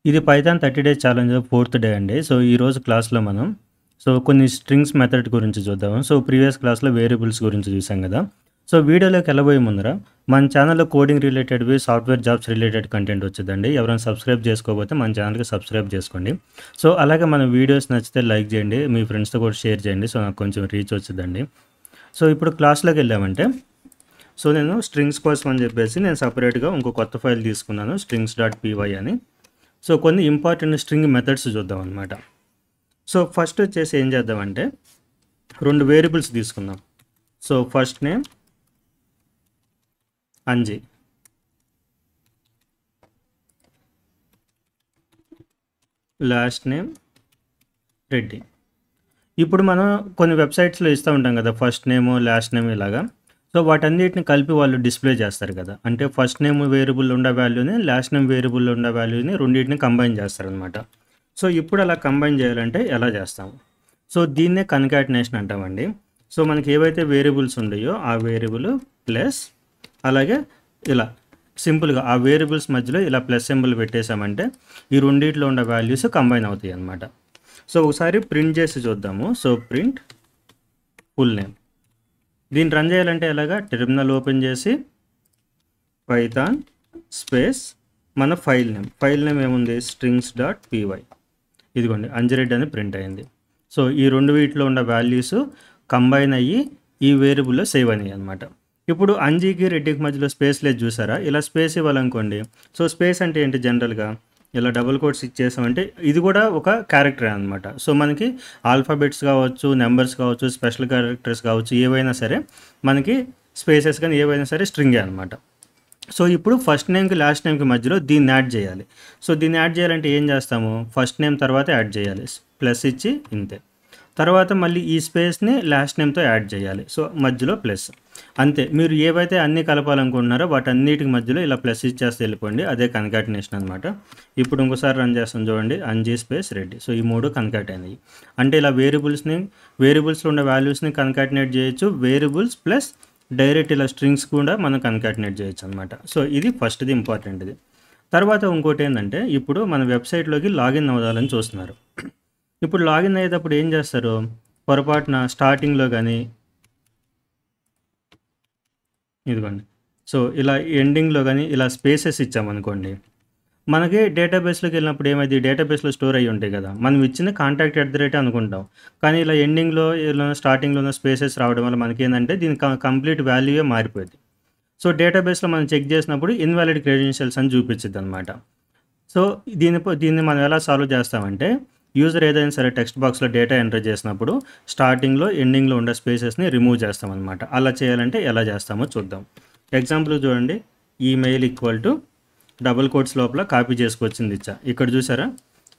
ఇది Python 30 days challenge fourth day అండి. So, ఈరోజు క్లాస్‌లో మనం కొన్ని స్ట్రింగ్స్ మెథడ్ గురించి చూద్దాం. ప్రీవియస్ క్లాస్‌లో వేరియబుల్స్ గురించి చూసాం గదా! వీడియోలోకి ఎళ్ళబోయే ముందర మన ఛానెల్‌లో కోడింగ్ రిలేటెడ్‌వి, సాఫ్ట్‌వేర్ జాబ్స్ రిలేటెడ్ కంటెంట్ వచ్చిద్దండి. ఎవరైనా సబ్స్క్రైబ్ చేసుకోకపోతే మన ఛానెల్‌కి సబ్స్క్రైబ్ చేసుకోండి. అలాగే మన వీడియోస్ నచ్చితే లైక్ చేయండి. మీ ఫ్రెండ్స్‌తో కూడా షేర్ చేయండి. నాకు కొంచెం రీచ్ వచ్చిద్దండి. ఇప్పుడు క్లాస్‌లోకెళ్ళామంటే నేను స్ట్రింగ్స్ కోసం అని చెప్పేసి నేను సెపరేట్‌గా ఇంకో కొత్త ఫైల్ తీసుకున్నాను. strings.py అని. కొన్ని ఇంపార్టెంట్ స్ట్రింగ్ మెథడ్స్ చూద్దాం అనమాట. ఫస్ట్ వచ్చేసి ఏం చేద్దామంటే 2 వేరియబుల్స్ తీసుకుందాం. First name Anji, last name Reddy. ఇప్పుడు మనం కొన్ని వెబ్సైట్స్‌లో ఇస్తూ ఉంటాం కదా, ఫస్ట్ నేమ్, లాస్ట్ నేమ్ ఇలాగా. వాటన్నిటిని కలిపి వాళ్ళు డిస్ప్లే చేస్తారు కదా. అంటే ఫస్ట్ నేమ్ వేరియబుల్ ఉండే వాల్యూని, లాస్ట్ నేమ్ వేరియబుల్ ఉండే వాల్యూని రెండింటిని కంబైన్ చేస్తారనమాట. ఇప్పుడు అలా కంబైన్ చేయాలంటే ఎలా చేస్తాము? దీన్నే కన్కాటినేషన్ అంటామండి. మనకి ఏవైతే వేరియబుల్స్ ఉన్నాయో ఆ వేరియబుల్ ప్లస్ అలాగే ఇలా సింపుల్గా ఆ వేరియబుల్స్ మధ్యలో ఇలా ప్లస్ సింబల్ పెట్టేసామంటే ఈ రెండిట్లో ఉండే వాల్యూస్ కంబైన్ అవుతాయి అన్నమాట. ఒకసారి ప్రింట్ చేసి చూద్దాము. Print full name. దీన్ని రన్ చేయాలంటే ఎలాగా? టెర్మినల్ ఓపెన్ చేసి పైథాన్ స్పేస్ మన ఫైల్ నేమ్ ఏముంది? strings.py. ఇదిగోండి అంజిరెడ్డి అని ప్రింట్ అయింది. ఈ రెండు వీటిలో ఉన్న వాల్యూస్ కంబైన్ అయ్యి ఈ వేరియబుల్లో సేవ్ అయినాయి అనమాట. ఇప్పుడు అంజీకి రెడ్డికి మధ్యలో స్పేస్ లేదు చూసారా? ఇలా స్పేస్ ఇవ్వాలనుకోండి. స్పేస్ అంటే ఏంటి? జనరల్గా ఇలా డబుల్ కోట్స్ ఇచ్చేసామంటే ఇది కూడా ఒక క్యారెక్టర్ అనమాట. మనకి ఆల్ఫాబెట్స్ కావచ్చు, నెంబర్స్ కావచ్చు, స్పెషల్ క్యారెక్టర్స్ కావచ్చు, ఏవైనా సరే మనకి స్పేసెస్ కానీ ఏవైనా సరే స్ట్రింగే అనమాట. ఇప్పుడు ఫస్ట్ నేమ్కి లాస్ట్ నేమ్కి మధ్యలో దీన్ని యాడ్ చేయాలి. దీన్ని యాడ్ చేయాలంటే ఏం చేస్తాము? ఫస్ట్ నేమ్ తర్వాత యాడ్ చేయాలి, ప్లస్ ఇచ్చి ఇంతే. తర్వాత మళ్ళీ ఈ స్పేస్ని లాస్ట్ నేమ్తో యాడ్ చేయాలి. మధ్యలో ప్లస్. అంతే. మీరు ఏవైతే అన్నీ కలపాలనుకుంటున్నారో వాటన్నిటికి మధ్యలో ఇలా ప్లస్ ఇచ్చేస్తే వెళ్ళిపోండి. అదే కన్కాటినేషన్ అనమాట. ఇప్పుడు ఇంకోసారి రన్ చేస్తాం చూడండి. అంజీ స్పేస్ రెడ్డి. ఈ మూడు కన్కాట్ అయినాయి. అంటే ఇలా వేరియబుల్స్లో ఉన్న వాల్యూస్ని కన్కాటినేట్ చేయొచ్చు. వేరియబుల్స్ ప్లస్ డైరెక్ట్ ఇలా స్ట్రింగ్స్ కూడా మనం కన్కాటినేట్ చేయొచ్చు అనమాట. ఇది ఫస్ట్ది, ఇంపార్టెంట్ది. తర్వాత ఇంకోటి ఏంటంటే ఇప్పుడు మన వెబ్సైట్లోకి లాగిన్ అవ్వాలని చూస్తున్నారు. ఇప్పుడు లాగిన్ అయ్యేటప్పుడు ఏం చేస్తారు? పొరపాటున స్టార్టింగ్లో కానీ ఇదిగోండి ఇలా ఎండింగ్లో కానీ ఇలా స్పేసెస్ ఇచ్చామనుకోండి, మనకి డేటాబేస్లోకి వెళ్ళినప్పుడు ఏమైంది? డేటాబేస్లో స్టోర్ అయ్యి ఉంటాయి కదా, మనం ఇచ్చిన కాంటాక్ట్ అనుకుంటాం. కానీ ఇలా ఎండింగ్లో ఇలా స్టార్టింగ్లో స్పేసెస్ రావడం వల్ల మనకి ఏంటంటే దీని కంప్లీట్ వాల్యూయే మారిపోయింది. డేటాబేస్లో మనం చెక్ చేసినప్పుడు ఇన్వాలిడ్ క్రెడెన్షియల్స్ అని చూపించింది అనమాట. దీన్ని మనం ఎలా సాల్వ్ చేస్తామంటే, యూజర్ ఏదైనా సరే టెక్స్ట్ బాక్స్లో డేటా ఎంటర్ చేసినప్పుడు స్టార్టింగ్లో ఎండింగ్లో ఉండే స్పేసెస్ని రిమూవ్ చేస్తామన్నమాట. అలా చేయాలంటే ఎలా చేస్తామో చూద్దాం. ఎగ్జాంపుల్ చూడండి. Email equal to double quotes లోపల కాపీ చేసుకొచ్చింది ఇచ్చా. ఇక్కడ చూసారా?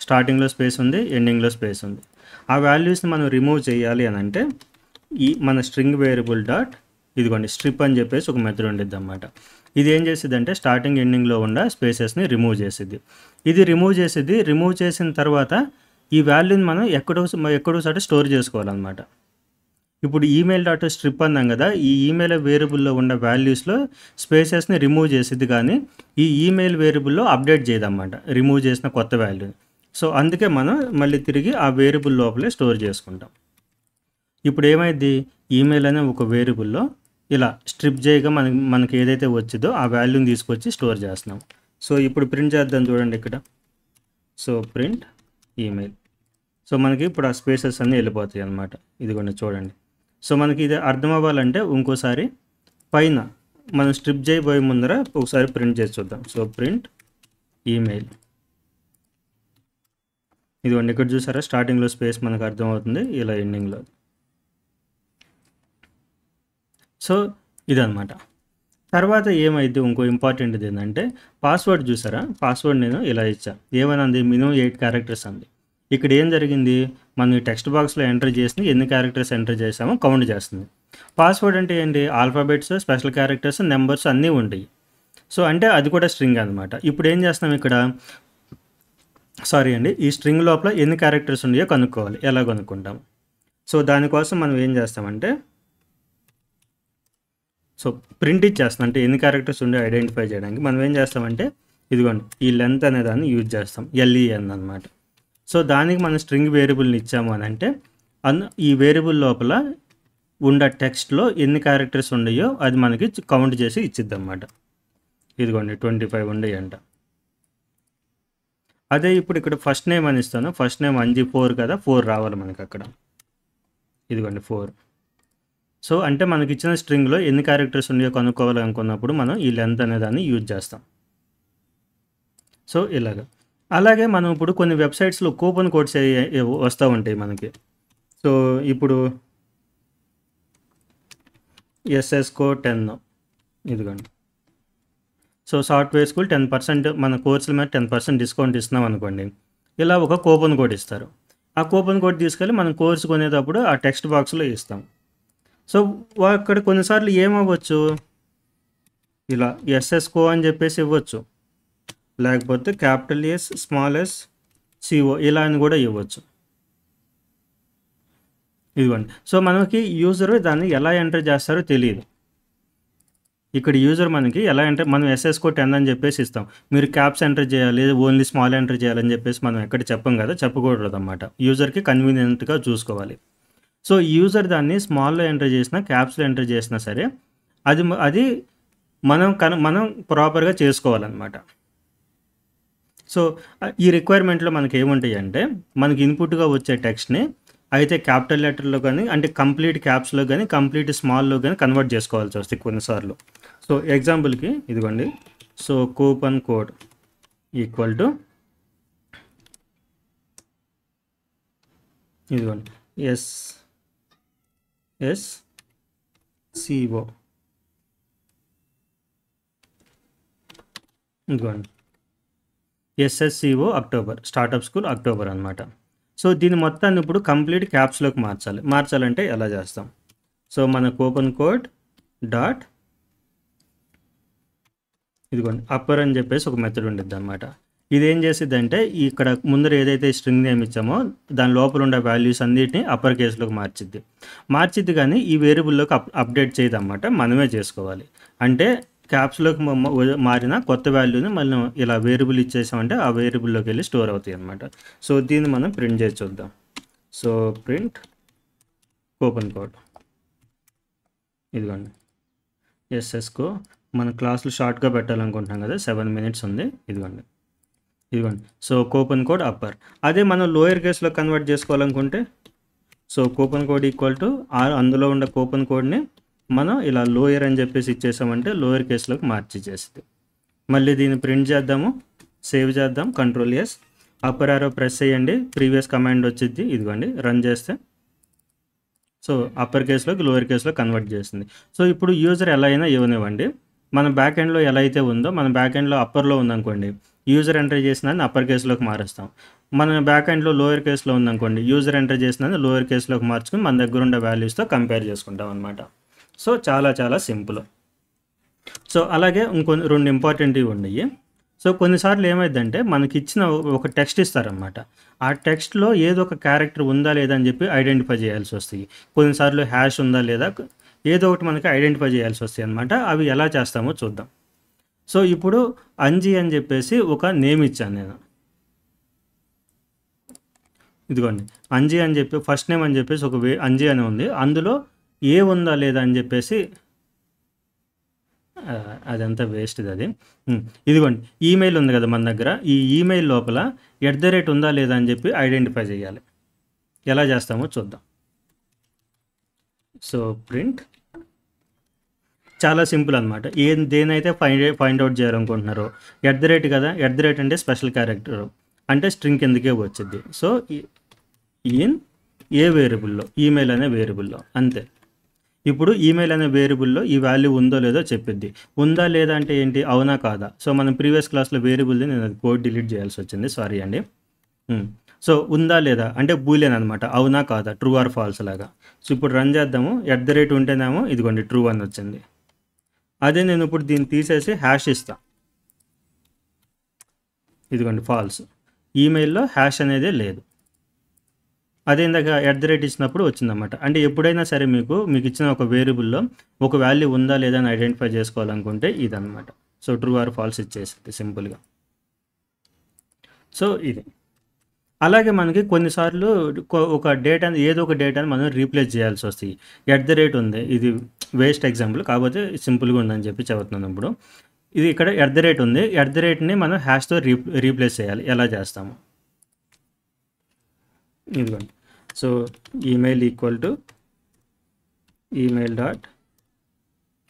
స్టార్టింగ్లో స్పేస్ ఉంది, ఎండింగ్లో స్పేస్ ఉంది. ఆ వాల్యూస్ని మనం రిమూవ్ చేయాలి అని అంటే మన స్ట్రింగ్ వేరియబుల్ డాట్ ఇదిగోండి స్ట్రిప్ అని చెప్పేసి ఒక మెథడ్ ఉండిద్ది అన్నమాట. ఇది ఏం చేసిద్ది అంటే స్టార్టింగ్ ఎండింగ్లో ఉన్న స్పేసెస్ని రిమూవ్ చేసిద్ది. రిమూవ్ చేసిన తర్వాత ఈ వాల్యూని మనం ఎక్కడో చోట స్టోర్ చేసుకోవాలన్నమాట. ఇప్పుడు ఈమెయిల్ డాట్ స్ట్రిప్ అన్నాం కదా, ఈ ఈమెయిల్ వేరియబుల్లో ఉన్న వాల్యూస్లో స్పేసెస్ని రిమూవ్ చేసిద్ది, కానీ ఈ ఈమెయిల్ వేరియబుల్లో అప్డేట్ చేయదన్నమాట రిమూవ్ చేసిన కొత్త వాల్యూని. అందుకే మనం మళ్ళీ తిరిగి ఆ వేరియబుల్ లోపలే స్టోర్ చేసుకుంటాం. ఇప్పుడు ఏమైంది? ఈమెయిల్ అనే ఒక వేరియబుల్లో ఇలా స్ట్రిప్ చేయగా మనకి ఏదైతే వచ్చిందో ఆ వాల్యూని తీసుకొచ్చి స్టోర్ చేస్తున్నాం. ఇప్పుడు ప్రింట్ చేద్దాం చూడండి ఇక్కడ. Print email. మనకి ఇప్పుడు ఆ స్పేసెస్ అన్నీ వెళ్ళిపోతాయి అన్నమాట. ఇదిగోండి చూడండి. మనకి ఇది అర్థం అవ్వాలంటే ఇంకోసారి పైన మనం స్ట్రిప్ చేయబోయే ముందర ఒకసారి ప్రింట్ చేసి చూద్దాం. Print email. ఇదిగోండి ఇక్కడ చూసారా? స్టార్టింగ్లో స్పేస్ మనకు అర్థమవుతుంది, ఇలా ఎండింగ్లో. ఇదన్నమాట. తర్వాత ఏమైంది? ఇంకో ఇంపార్టెంట్ది ఏంటంటే పాస్వర్డ్ చూసారా? పాస్వర్డ్ నేను ఇలా ఇచ్చా. ఏమనంది? మినిమం 8 క్యారెక్టర్స్ అంది. ఇక్కడ ఏం జరిగింది? మనం ఈ టెక్స్ట్ బాక్స్లో ఎంటర్ చేసి ఎన్ని క్యారెక్టర్స్ ఎంటర్ చేసామో కౌంట్ చేస్తుంది. పాస్వర్డ్ అంటే ఏంటి? ఆల్ఫాబెట్స్, స్పెషల్ క్యారెక్టర్స్, నెంబర్స్ అన్నీ ఉంటాయి. అంటే అది కూడా స్ట్రింగ్ అనమాట. ఇప్పుడు ఏం చేస్తాం ఇక్కడ? ఈ స్ట్రింగ్ లోపల ఎన్ని క్యారెక్టర్స్ ఉన్నాయో కనుక్కోవాలి. ఎలా కనుక్కుంటాం? దానికోసం మనం ఏం చేస్తామంటే ప్రింట్ ఇచ్చేస్తాం. అంటే ఎన్ని క్యారెక్టర్స్ ఉండే ఐడెంటిఫై చేయడానికి మనం ఏం చేస్తామంటే ఇదిగోండి ఈ లెంత్ అనే దాన్ని యూజ్ చేస్తాం, LEN అనమాట. సో దానికి మనం స్ట్రింగ్ వేరియబుల్ని ఇచ్చాము అని అంటే ఈ వేరియబుల్ లోపల ఉన్న టెక్స్ట్లో ఎన్ని క్యారెక్టర్స్ ఉన్నాయో అది మనకి కౌంట్ చేసి ఇచ్చిద్ది అనమాట. ఇదిగోండి 25 ఉన్నాయి అంట. అదే ఇప్పుడు ఇక్కడ ఫస్ట్ నేమ్ అని ఇస్తాను, ఫస్ట్ నేమ్ అంజి 4 కదా, 4 రావాలి మనకి అక్కడ. ఇదిగోండి 4. సో అంటే మనకి ఇచ్చిన స్ట్రింగ్లో ఎన్ని క్యారెక్టర్స్ ఉన్నాయో కనుక్కోవాలనుకున్నప్పుడు మనం ఈ లెంత్ అనే దాన్ని యూజ్ చేస్తాం. సో ఇలాగ. అలాగే మనం ఇప్పుడు కొన్ని వెబ్సైట్స్లో కూపన్ కోడ్స్ వస్తూ ఉంటాయి మనకి. సో ఇప్పుడు SSCO 10 ఇదిగోండి. సో సాఫ్ట్వేర్ స్కూల్ 10% మన కోర్సుల మీద 10% డిస్కౌంట్ ఇస్తున్నాం అనుకోండి. ఇలా ఒక కూపన్ కోడ్ ఇస్తారు. ఆ కూపన్ కోడ్ తీసుకెళ్ళి మనం కోర్సు కొనేటప్పుడు ఆ టెక్స్ట్ బాక్స్లో ఇస్తాం. సో అక్కడ కొన్నిసార్లు ఏమవ్వచ్చు, ఇలా SSCO అని చెప్పేసి ఇవ్వచ్చు, లేకపోతే capital S small s CO ఇలా అని కూడా ఇవ్వచ్చు. ఇదిగోండి. సో మనకి యూజర్ దాన్ని ఎలా ఎంటర్ చేస్తారో తెలియదు. ఇక్కడ యూజర్ మనకి ఎలా ఎంటర్, మనం SSCO 10 అని చెప్పేసి ఇస్తాం, మీరు క్యాప్స్ ఎంటర్ చేయాలి, ఓన్లీ స్మాల్ ఎంటర్ చేయాలని చెప్పేసి మనం ఎక్కడ చెప్పం కదా, చెప్పకూడదు అన్నమాట. యూజర్కి కన్వీనియంట్గా చూసుకోవాలి. సో యూజర్ దాన్ని స్మాల్లో ఎంటర్ చేసినా క్యాప్స్లో ఎంటర్ చేసినా సరే అది మనం ప్రాపర్గా చేసుకోవాలన్నమాట. సో ఈ రిక్వైర్మెంట్లో మనకి ఏముంటాయి అంటే, మనకి ఇన్పుట్గా వచ్చే టెక్స్ట్ని అయితే క్యాపిటల్ లెటర్లో కానీ, అంటే కంప్లీట్ క్యాప్స్లో కానీ, కంప్లీట్ స్మాల్లో కానీ కన్వర్ట్ చేసుకోవాల్సి వస్తుంది కొన్నిసార్లు. సో ఎగ్జాంపుల్కి ఇదిగోండి. So coupon code equal to ఇదిగోండి SSCO ఇదిగోండి SSCO October, startup school October అనమాట. సో దీని మొత్తాన్ని ఇప్పుడు కంప్లీట్ క్యాప్స్లోకి మార్చాలంటే ఎలా చేస్తాం? సో మన కూపన్ కోడ్ డాట్ ఇదిగోండి అప్పర్ అని చెప్పేసి ఒక మెథడ్ ఉండిద్ది అనమాట. ఇదేం చేసిద్ది అంటే, ఇక్కడ ముందర ఏదైతే స్ట్రింగ్ నేమ్ ఇచ్చామో దాని లోపల ఉండే వాల్యూస్ అన్నిటిని అప్పర్ కేసులోకి మార్చిద్ది కానీ ఈ వేరియబుల్లోకి అప్డేట్ చేయదు అన్నమాట, మనమే చేసుకోవాలి. అంటే క్యాప్స్లోకి మారిన కొత్త వాల్యూని మళ్ళీ ఇలా వేరియబుల్ ఇచ్చేసామంటే ఆ వేరియబుల్లోకి వెళ్ళి స్టోర్ అవుతాయి అనమాట. సో దీన్ని మనం ప్రింట్ చేసి చూద్దాం. సో ప్రింట్ కూపన్ కోడ్ ఇదిగోండి SSCO. మన క్లాసులు షార్ట్గా పెట్టాలనుకుంటున్నాం కదా, 7 minutes ఉంది. ఇదిగోండి. So coupon code upper. అదే మనం లోయర్ కేసులో కన్వర్ట్ చేసుకోవాలనుకుంటే, so coupon code equal to అందులో ఉన్న కూపన్ కోడ్ని మనం ఇలా లోయర్ అని చెప్పేసి ఇచ్చేసామంటే లోయర్ కేసులోకి మార్చిచ్చేస్తుంది. మళ్ళీ దీన్ని ప్రింట్ చేద్దాము, సేవ్ చేద్దాం, control S, upper arrow press చేయండి, ప్రీవియస్ కమాండ్ వచ్చింది. ఇదిగోండి రన్ చేస్తే సో అప్పర్ కేసులోకి లోయర్ కేసులో కన్వర్ట్ చేస్తుంది. సో ఇప్పుడు యూజర్ ఎలా అయినా ఇవ్వనివ్వండి, మన బ్యాక్ ఎండ్లో ఎలా అయితే ఉందో, మన బ్యాక్ ఎండ్లో అప్పర్లో ఉందనుకోండి, యూజర్ ఎంటర్ చేసిన అప్పర్ కేసులోకి మారుస్తాం. మన బ్యాక్ ఎండ్లో లోయర్ కేసులో ఉందనుకోండి, యూజర్ ఎంటర్ చేసిన లోయర్ కేసులోకి మార్చుకుని మన దగ్గర ఉండే వాల్యూస్తో కంపేర్ చేసుకుంటాం అనమాట. సో చాలా చాలా సింపుల్. సో అలాగే ఇంకొన్ని 2 ఇంపార్టెంట్వి ఉన్నాయి. సో కొన్నిసార్లు ఏమైందంటే మనకి ఇచ్చిన ఒక టెక్స్ట్ ఇస్తారనమాట, ఆ టెక్స్ట్లో ఏదో ఒక క్యారెక్టర్ ఉందా లేదా అని చెప్పి ఐడెంటిఫై చేయాల్సి వస్తాయి. కొన్నిసార్లు హ్యాష్ ఉందా లేదా ఏదో ఒకటి మనకి ఐడెంటిఫై చేయాల్సి వస్తాయి అనమాట. అవి ఎలా చేస్తామో చూద్దాం. సో ఇప్పుడు అంజి అని చెప్పేసి ఒక నేమ్ ఇచ్చాను నేను. ఇదిగోండి అంజి అని చెప్పి ఫస్ట్ నేమ్ అని చెప్పేసి ఒక అంజి అని ఉంది, అందులో ఏ ఉందా లేదా అని చెప్పేసి అదంతా వేస్ట్ అది. ఇదిగోండి ఈమెయిల్ ఉంది కదా మన దగ్గర, ఈ ఈమెయిల్ లోపల @ ఉందా లేదా అని చెప్పి ఐడెంటిఫై చేయాలి. ఎలా చేస్తామో చూద్దాం. సో ప్రింట్ చాలా సింపుల్ అనమాట. దేనైతే ఫైండ్ అవుట్ చేయాలనుకుంటున్నారో, @ కదా, @ అంటే స్పెషల్ క్యారెక్టర్ అంటే స్ట్రింగ్ కిందకే వచ్చింది. సో ఇన్ ఏ వేరియబుల్లో, ఈమెయిల్ అనే వేరియబుల్లో, అంతే. ఇప్పుడు ఈమెయిల్ అనే వేరియబుల్లో ఈ వాల్యూ ఉందో లేదో చెప్పిద్ది. ఉందా లేదా అంటే ఏంటి, అవునా కాదా. సో మనం ప్రీవియస్ క్లాస్లో వేరియబుల్ది నేను అది కోడ్ డిలీట్ చేయాల్సి వచ్చింది, సారీ అండి. సో ఉందా లేదా అంటే బూలియన్ అనమాట, అవునా కాదా, ట్రూ ఆర్ ఫాల్స్ లాగా. సో ఇప్పుడు రన్ చేద్దాము. @ ఉంటేనేమో ఇదిగోండి ట్రూ అని వచ్చింది. అదే నేను ఇప్పుడు దీన్ని తీసేసి హ్యాష్ ఇస్తా, ఇదిగోండి ఫాల్స్. ఈమెయిల్లో హ్యాష్ అనేదే లేదు. అదే ఇందాక @ ఇచ్చినప్పుడు వచ్చిందన్నమాట. అంటే ఎప్పుడైనా సరే మీకు ఇచ్చిన ఒక వేరియబుల్లో ఒక వాల్యూ ఉందా లేదా అని ఐడెంటిఫై చేసుకోవాలనుకుంటే ఇదన్నమాట. సో ట్రూ ఆర్ ఫాల్స్ ఇచ్చేసింది సింపుల్గా. సో ఇది. అలాగే మనకి కొన్నిసార్లు ఒక డేటాని ఏదో ఒక డేటాని మనం రీప్లేస్ చేయాల్సి వస్తాయి. @ ఉంది. ఇది వేస్ట్ ఎగ్జాంపుల్ కాకపోతే సింపుల్‌గా ఉందని చెప్పి చెబుతున్నాను ఇప్పుడు. ఇది ఇక్కడ @ ఉంది. @ని మనం హ్యాష్‌తో రీప్లేస్ చేయాలి. ఎలా చేస్తాము? ఇదిగోండి. So email equal to email dot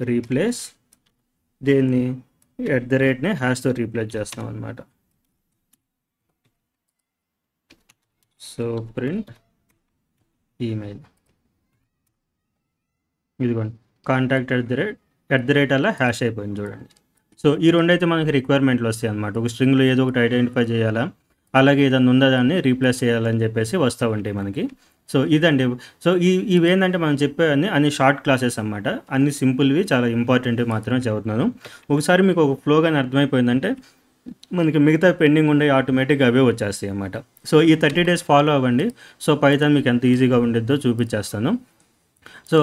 replace దీన్ని @ని హ్యాష్‌తో రీప్లేస్ చేస్తాం అనమాట. So print email. ఇదిగోండి కాంటాక్ట్ @ అలా హ్యాష్ అయిపోయింది చూడండి. సో ఈ రెండైతే మనకి రిక్వైర్మెంట్లు వస్తాయి అనమాట. ఒక స్ట్రింగ్లో ఏదో ఒకటి ఐడెంటిఫై చేయాలా, అలాగే ఏదైనా ఉందా దాన్ని రీప్లేస్ చేయాలని చెప్పేసి వస్తూ ఉంటాయి మనకి. సో ఇదండి. సో ఇవేంటంటే మనం చెప్పేవన్నీ అన్ని షార్ట్ క్లాసెస్ అనమాట. అన్ని సింపుల్వి, చాలా ఇంపార్టెంట్వి మాత్రమే చదువుతున్నాను. ఒకసారి మీకు ఒక ఫ్లో కానీ అర్థమైపోయిందంటే మనకి మిగతా పెండింగ్ ఉండే ఆటోమేటిక్గా అవే వచ్చేస్తాయి అన్నమాట. సో ఈ 30 days ఫాలో అవ్వండి. సో పైథాన్ మీకు ఎంత ఈజీగా ఉండిద్దో చూపించేస్తాను. సో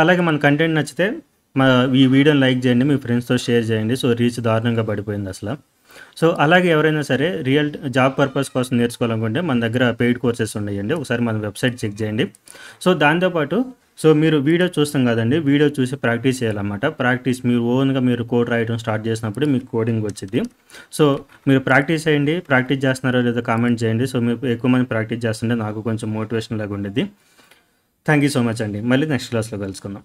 అలాగే మన కంటెంట్ నచ్చితే ఈ వీడియోని లైక్ చేయండి, మీ ఫ్రెండ్స్తో షేర్ చేయండి. సో రీచ్ దారుణంగా పడిపోయింది అసలు. సో అలాగే ఎవరైనా సరే రియల్ జాబ్ పర్పస్ కోసం నేర్చుకోవాలనుకుంటే మన దగ్గర పెయిడ్ కోర్సెస్ ఉన్నాయండి. ఒకసారి మన వెబ్సైట్ చెక్ చేయండి. సో దాంతోపాటు సో మీరు వీడియో చూస్తాం కదండి, వీడియో చూసి ప్రాక్టీస్ చేయాలన్నమాట. ప్రాక్టీస్ మీరు ఓన్గా మీరు కోడ్ రాయడం స్టార్ట్ చేసినప్పుడు మీకు కోడింగ్ వచ్చింది. సో మీరు ప్రాక్టీస్ చేయండి. ప్రాక్టీస్ చేస్తున్నారో లేదో కామెంట్ చేయండి. సో మీరు ఎక్కువ మంది ప్రాక్టీస్ చేస్తుంటే నాకు కొంచెం మోటివేషన్ లాగా ఉండేది. థ్యాంక్ యూ సో మచ్ అండి. మళ్ళీ నెక్స్ట్ క్లాస్లో కలుసుకుందాం.